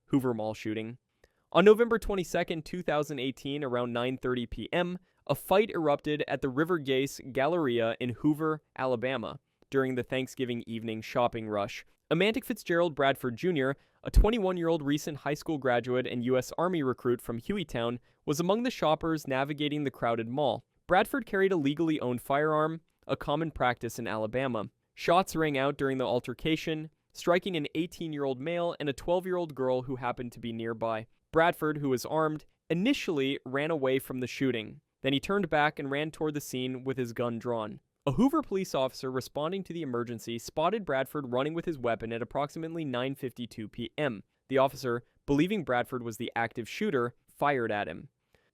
Hoover Mall shooting. On November 22, 2018, around 9:30 p.m., a fight erupted at the River Gase Galleria in Hoover, Alabama, during the Thanksgiving evening shopping rush. Amantic Fitzgerald Bradford Jr., a 21-year-old recent high school graduate and U.S. Army recruit from Hueytown, was among the shoppers navigating the crowded mall. Bradford carried a legally owned firearm, a common practice in Alabama. Shots rang out during the altercation, striking an 18-year-old male and a 12-year-old girl who happened to be nearby. Bradford, who was armed, initially ran away from the shooting. Then he turned back and ran toward the scene with his gun drawn. A Hoover police officer responding to the emergency spotted Bradford running with his weapon at approximately 9:52 p.m. The officer, believing Bradford was the active shooter, fired at him.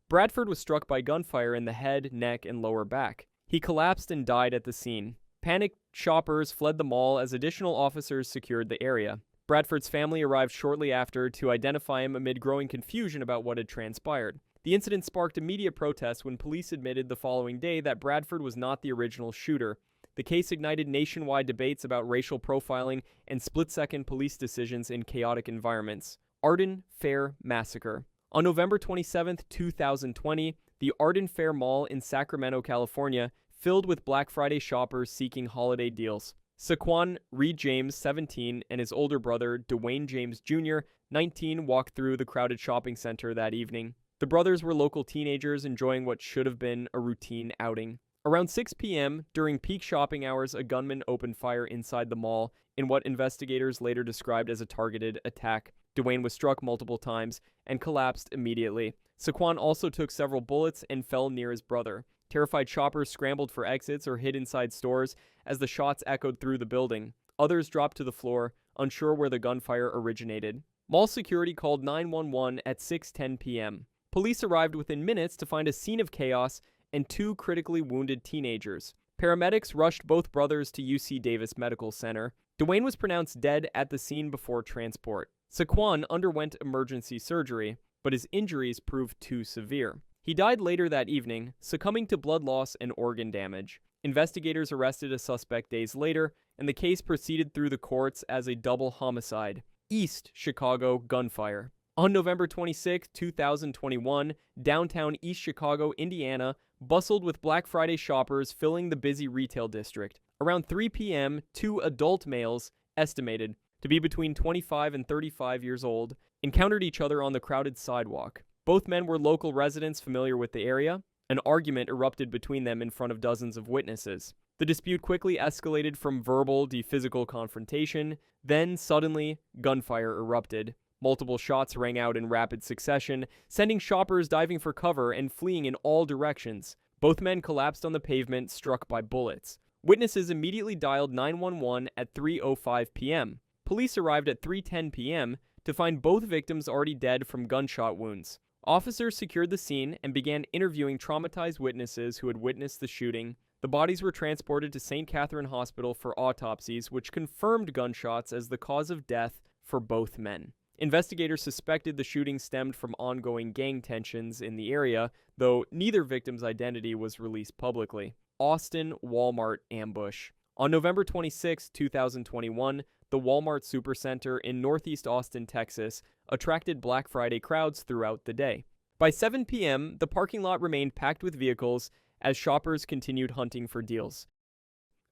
Bradford was struck by gunfire in the head, neck, and lower back. He collapsed and died at the scene. Panicked shoppers fled the mall as additional officers secured the area. Bradford's family arrived shortly after to identify him amid growing confusion about what had transpired. The incident sparked immediate protests when police admitted the following day that Bradford was not the original shooter. The case ignited nationwide debates about racial profiling and split-second police decisions in chaotic environments. Arden Fair Massacre. On November 27, 2020, the Arden Fair Mall in Sacramento, California, filled with Black Friday shoppers seeking holiday deals. Saquon Reed James, 17, and his older brother, Dwayne James Jr., 19, walked through the crowded shopping center that evening. The brothers were local teenagers enjoying what should have been a routine outing. Around 6 p.m., during peak shopping hours, a gunman opened fire inside the mall in what investigators later described as a targeted attack. Dwayne was struck multiple times and collapsed immediately. Saquon also took several bullets and fell near his brother. Terrified shoppers scrambled for exits or hid inside stores as the shots echoed through the building. Others dropped to the floor, unsure where the gunfire originated. Mall security called 911 at 6:10 p.m. Police arrived within minutes to find a scene of chaos and 2 critically wounded teenagers. Paramedics rushed both brothers to UC Davis Medical Center. Dwayne was pronounced dead at the scene before transport. Saquon underwent emergency surgery, but his injuries proved too severe. He died later that evening, succumbing to blood loss and organ damage. Investigators arrested a suspect days later, and the case proceeded through the courts as a double homicide. East Chicago gunfire. On November 26, 2021, downtown East Chicago, Indiana, bustled with Black Friday shoppers filling the busy retail district. Around 3 p.m., 2 adult males, estimated to be between 25 and 35 years old, encountered each other on the crowded sidewalk. Both men were local residents familiar with the area. An argument erupted between them in front of dozens of witnesses. The dispute quickly escalated from verbal to physical confrontation. Then, suddenly, gunfire erupted. Multiple shots rang out in rapid succession, sending shoppers diving for cover and fleeing in all directions. Both men collapsed on the pavement, struck by bullets. Witnesses immediately dialed 911 at 3:05 p.m. Police arrived at 3:10 p.m. to find both victims already dead from gunshot wounds. Officers secured the scene and began interviewing traumatized witnesses who had witnessed the shooting. The bodies were transported to St. Catherine Hospital for autopsies, which confirmed gunshots as the cause of death for both men. Investigators suspected the shooting stemmed from ongoing gang tensions in the area, though neither victim's identity was released publicly. Austin Walmart ambush. On November 26, 2021, the Walmart Supercenter in northeast Austin, Texas, attracted Black Friday crowds throughout the day. By 7 p.m., the parking lot remained packed with vehicles as shoppers continued hunting for deals.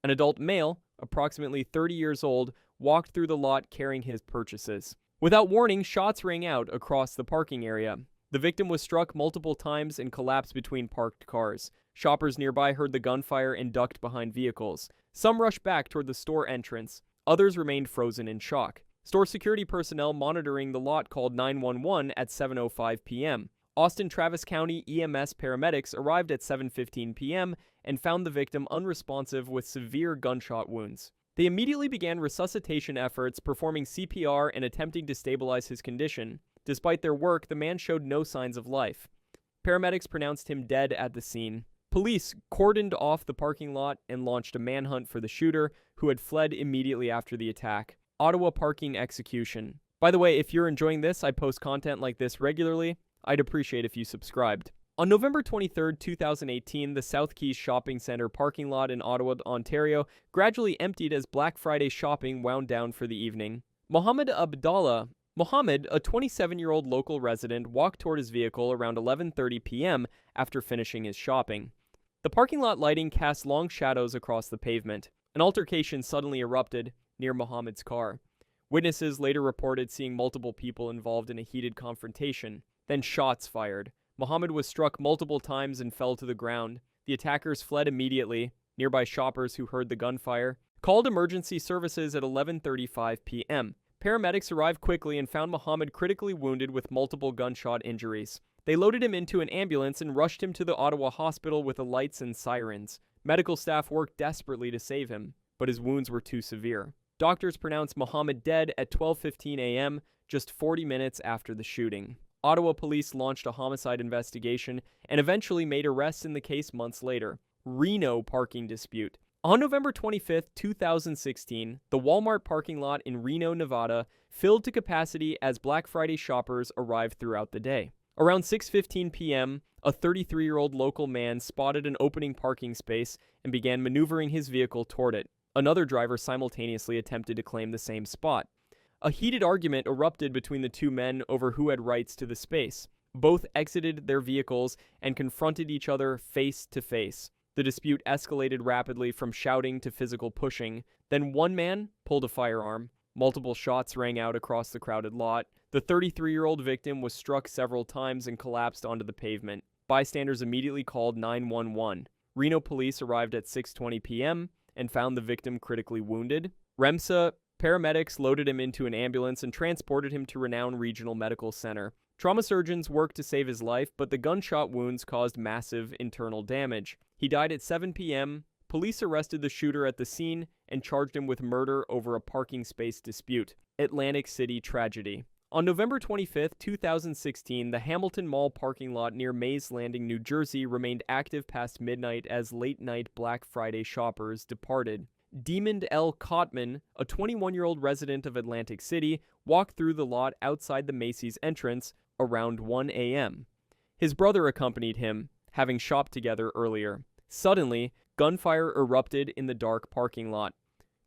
An adult male, approximately 30 years old, walked through the lot carrying his purchases. Without warning, shots rang out across the parking area. The victim was struck multiple times and collapsed between parked cars. Shoppers nearby heard the gunfire and ducked behind vehicles. Some rushed back toward the store entrance. Others remained frozen in shock. Store security personnel monitoring the lot called 911 at 7:05 p.m. Austin Travis County EMS paramedics arrived at 7:15 p.m. and found the victim unresponsive with severe gunshot wounds. They immediately began resuscitation efforts, performing CPR and attempting to stabilize his condition. Despite their work, the man showed no signs of life. Paramedics pronounced him dead at the scene. Police cordoned off the parking lot and launched a manhunt for the shooter, who had fled immediately after the attack. Ottawa parking execution. By the way, if you're enjoying this, I post content like this regularly. I'd appreciate if you subscribed. On November 23, 2018, the South Keys Shopping Center parking lot in Ottawa, Ontario, gradually emptied as Black Friday shopping wound down for the evening. Mohammed Abdallah, Mohammed, a 27-year-old local resident, walked toward his vehicle around 11:30 p.m. after finishing his shopping. The parking lot lighting cast long shadows across the pavement. An altercation suddenly erupted near Mohammed's car. Witnesses later reported seeing multiple people involved in a heated confrontation. Then shots fired. Mohammed was struck multiple times and fell to the ground. The attackers fled immediately. Nearby shoppers who heard the gunfire called emergency services at 11:35 p.m. Paramedics arrived quickly and found Mohammed critically wounded with multiple gunshot injuries. They loaded him into an ambulance and rushed him to the Ottawa hospital with the lights and sirens. Medical staff worked desperately to save him, but his wounds were too severe. Doctors pronounced Mohammed dead at 12:15 a.m., just 40 minutes after the shooting. Ottawa police launched a homicide investigation and eventually made arrests in the case months later. Reno parking dispute. On November 25, 2016, the Walmart parking lot in Reno, Nevada, filled to capacity as Black Friday shoppers arrived throughout the day. Around 6:15 p.m., a 33-year-old local man spotted an opening parking space and began maneuvering his vehicle toward it. Another driver simultaneously attempted to claim the same spot. A heated argument erupted between the two men over who had rights to the space. Both exited their vehicles and confronted each other face to face. The dispute escalated rapidly from shouting to physical pushing. Then one man pulled a firearm. Multiple shots rang out across the crowded lot. The 33-year-old victim was struck several times and collapsed onto the pavement. Bystanders immediately called 911. Reno police arrived at 6:20 p.m. and found the victim critically wounded. REMSA paramedics loaded him into an ambulance and transported him to Renown Regional Medical Center. Trauma surgeons worked to save his life, but the gunshot wounds caused massive internal damage. He died at 7 p.m. Police arrested the shooter at the scene and charged him with murder over a parking space dispute. Atlantic City tragedy. On November 25, 2016, the Hamilton Mall parking lot near Mays Landing, New Jersey remained active past midnight as late-night Black Friday shoppers departed. Demond L. Cotman, a 21-year-old resident of Atlantic City, walked through the lot outside the Macy's entrance around 1 a.m. His brother accompanied him, having shopped together earlier. Suddenly, gunfire erupted in the dark parking lot.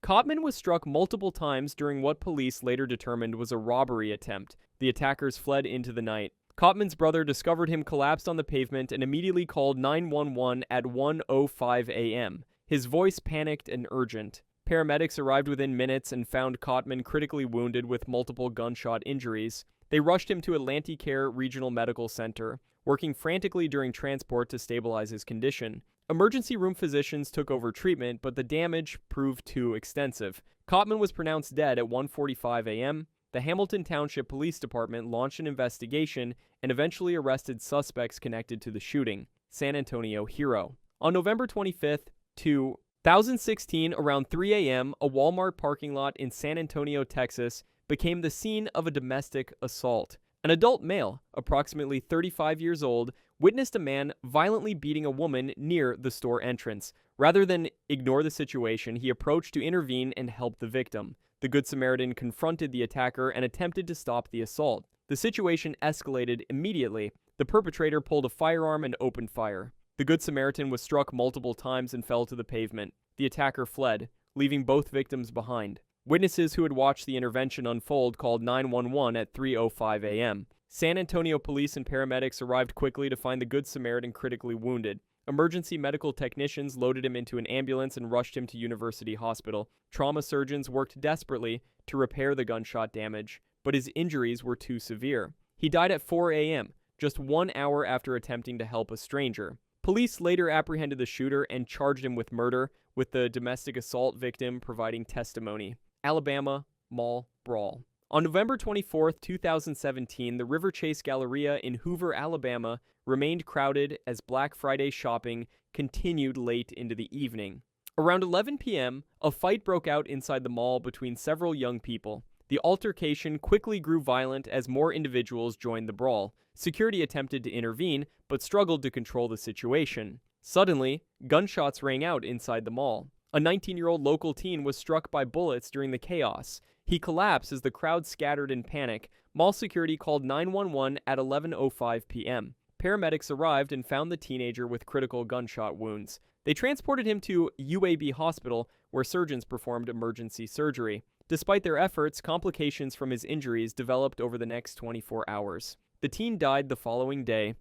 Cotman was struck multiple times during what police later determined was a robbery attempt. The attackers fled into the night. Cotman's brother discovered him collapsed on the pavement and immediately called 911 at 1:05 a.m. His voice panicked and urgent. Paramedics arrived within minutes and found Cotman critically wounded with multiple gunshot injuries. They rushed him to Atlanticare Regional Medical Center, working frantically during transport to stabilize his condition. Emergency room physicians took over treatment, but the damage proved too extensive. Cotman was pronounced dead at 1:45 a.m. The Hamilton Township Police Department launched an investigation and eventually arrested suspects connected to the shooting. San Antonio hero. On November 25th, 2016, around 3 a.m., a Walmart parking lot in San Antonio, Texas, became the scene of a domestic assault. An adult male, approximately 35 years old, witnessed a man violently beating a woman near the store entrance. Rather than ignore the situation, he approached to intervene and help the victim. The Good Samaritan confronted the attacker and attempted to stop the assault. The situation escalated immediately. The perpetrator pulled a firearm and opened fire. The Good Samaritan was struck multiple times and fell to the pavement. The attacker fled, leaving both victims behind. Witnesses who had watched the intervention unfold called 911 at 3:05 a.m. San Antonio police and paramedics arrived quickly to find the Good Samaritan critically wounded. Emergency medical technicians loaded him into an ambulance and rushed him to University Hospital. Trauma surgeons worked desperately to repair the gunshot damage, but his injuries were too severe. He died at 4 a.m., just 1 hour after attempting to help a stranger. Police later apprehended the shooter and charged him with murder, with the domestic assault victim providing testimony. Alabama Mall Brawl. On November 24, 2017, the River Chase Galleria in Hoover, Alabama, remained crowded as Black Friday shopping continued late into the evening. Around 11 p.m., a fight broke out inside the mall between several young people. The altercation quickly grew violent as more individuals joined the brawl. Security attempted to intervene, but struggled to control the situation. Suddenly, gunshots rang out inside the mall. A 19-year-old local teen was struck by bullets during the chaos. He collapsed as the crowd scattered in panic. Mall security called 911 at 11:05 p.m. Paramedics arrived and found the teenager with critical gunshot wounds. They transported him to UAB Hospital, where surgeons performed emergency surgery. Despite their efforts, complications from his injuries developed over the next 24 hours. The teen died the following day.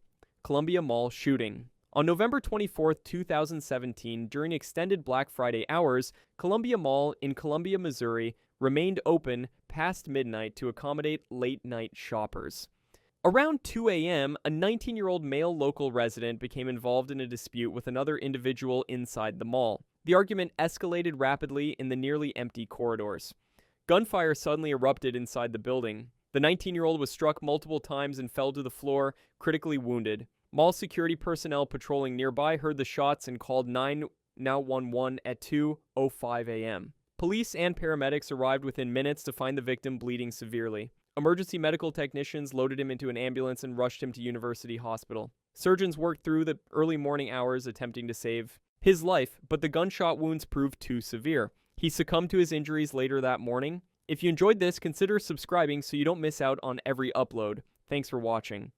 Columbia Mall shooting. On November 24, 2017, during extended Black Friday hours, Columbia Mall in Columbia, Missouri, remained open past midnight to accommodate late-night shoppers. Around 2 a.m., a 19-year-old male local resident became involved in a dispute with another individual inside the mall. The argument escalated rapidly in the nearly empty corridors. Gunfire suddenly erupted inside the building. The 19-year-old was struck multiple times and fell to the floor, critically wounded. Mall security personnel patrolling nearby heard the shots and called 911 at 2:05 a.m. Police and paramedics arrived within minutes to find the victim bleeding severely. Emergency medical technicians loaded him into an ambulance and rushed him to University Hospital. Surgeons worked through the early morning hours attempting to save his life, but the gunshot wounds proved too severe. He succumbed to his injuries later that morning. If you enjoyed this, consider subscribing so you don't miss out on every upload. Thanks for watching.